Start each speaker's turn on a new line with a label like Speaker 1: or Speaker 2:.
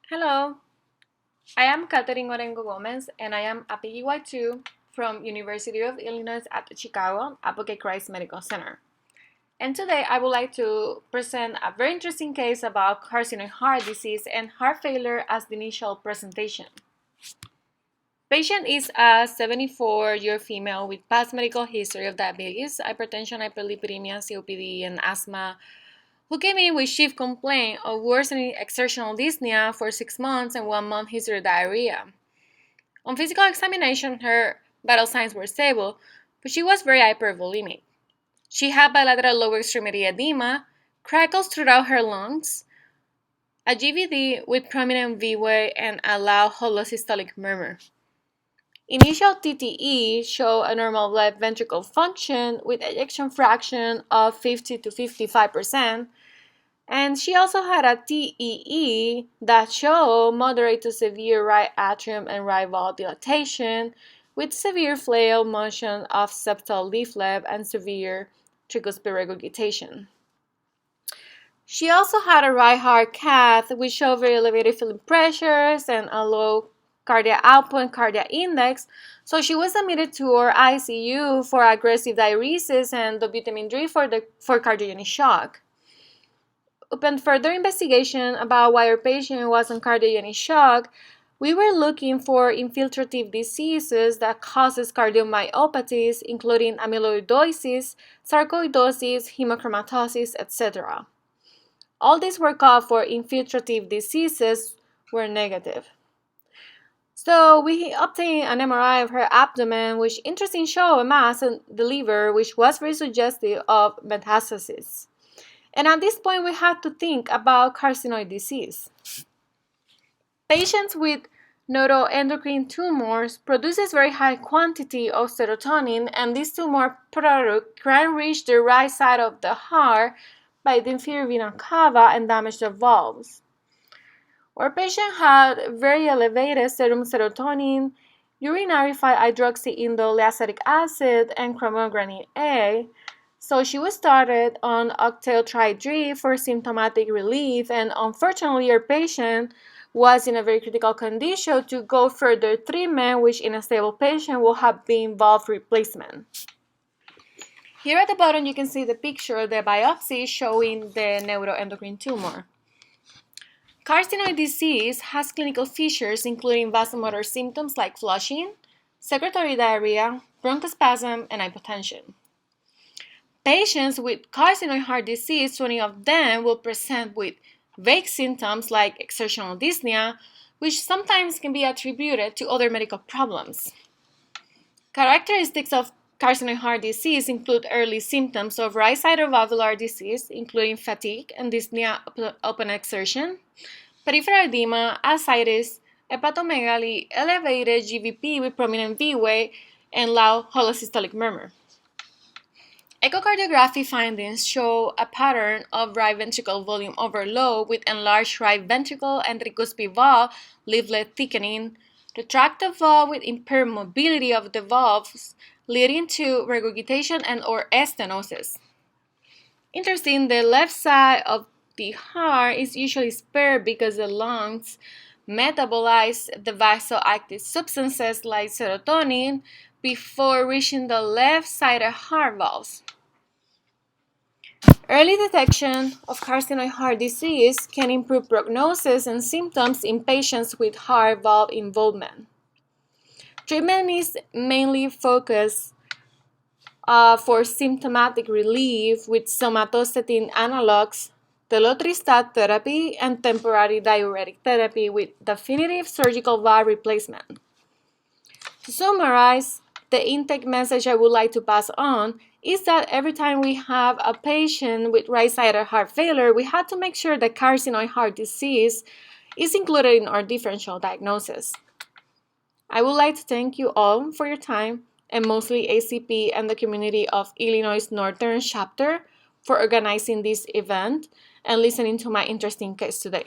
Speaker 1: Hello, I am Catherine Orengo Gomez and I am a PGY2 from University of Illinois at Chicago Advocate Christ Medical Center. And today I would like to present a very interesting case about carcinoid heart disease and heart failure as the initial presentation. Patient is a 74-year female with past medical history of diabetes, hypertension, hyperlipidemia, COPD, and asthma, who came in with chief complaint of worsening exertional dyspnea for 6 months and 1 month history of diarrhea. On physical examination, her vital signs were stable, but she was very hypervolemic. She had bilateral lower extremity edema, crackles throughout her lungs, a GVD with prominent V-way, and a loud holosystolic murmur. Initial TTE showed a normal left ventricle function with ejection fraction of 50 to 55%, and she also had a TEE that showed moderate to severe right atrium and right valve dilatation with severe flail motion of septal leaflet and severe tricuspid regurgitation. She also had a right heart cath which showed very elevated filling pressures and a low cardiac output and cardiac index, so she was admitted to our ICU for aggressive diuresis and dobutamine for cardiogenic shock. Upon further investigation about why our patient was on cardiogenic shock, we were looking for infiltrative diseases that causes cardiomyopathies, including amyloidosis, sarcoidosis, hemochromatosis, etc. All these were called for infiltrative diseases were negative. So we obtained an MRI of her abdomen, which interestingly showed a mass in the liver, which was very suggestive of metastasis. And at this point, we had to think about carcinoid disease. Patients with neuroendocrine tumors produces very high quantity of serotonin, and this tumor product can reach the right side of the heart by the inferior vena cava and damage the valves. Our patient had very elevated serum serotonin, urinary 5-hydroxyindole acetic acid, and chromogranin A. So she was started on octreotide for symptomatic relief, and unfortunately her patient was in a very critical condition to go further treatment, which in a stable patient will have been valve replacement. Here at the bottom you can see the picture of the biopsy showing the neuroendocrine tumor. Carcinoid disease has clinical features including vasomotor symptoms like flushing, secretory diarrhea, bronchospasm, and hypotension. Patients with carcinoid heart disease, 20 of them will present with vague symptoms like exertional dyspnea, which sometimes can be attributed to other medical problems. Characteristics of carcinoid heart disease include early symptoms of right sided valvular disease, including fatigue and dyspnea upon exertion, peripheral edema, ascites, hepatomegaly, elevated GVP with prominent V-way, and loud holosystolic murmur. Echocardiography findings show a pattern of right ventricle volume overload with enlarged right ventricle and tricuspid valve leaflet thickening, retractive valve with impaired mobility of the valves, leading to regurgitation and or stenosis. Interesting, the left side of the heart is usually spared because the lungs metabolize the vasoactive substances like serotonin before reaching the left-sided heart valves. Early detection of carcinoid heart disease can improve prognosis and symptoms in patients with heart valve involvement. Treatment is mainly focused for symptomatic relief with somatostatin analogs, telotristat therapy, and temporary diuretic therapy with definitive surgical valve replacement. To summarize, the intake message I would like to pass on is that every time we have a patient with right-sided heart failure, we have to make sure that carcinoid heart disease is included in our differential diagnosis. I would like to thank you all for your time, and mostly ACP and the community of Illinois Northern Chapter for organizing this event and listening to my interesting case today.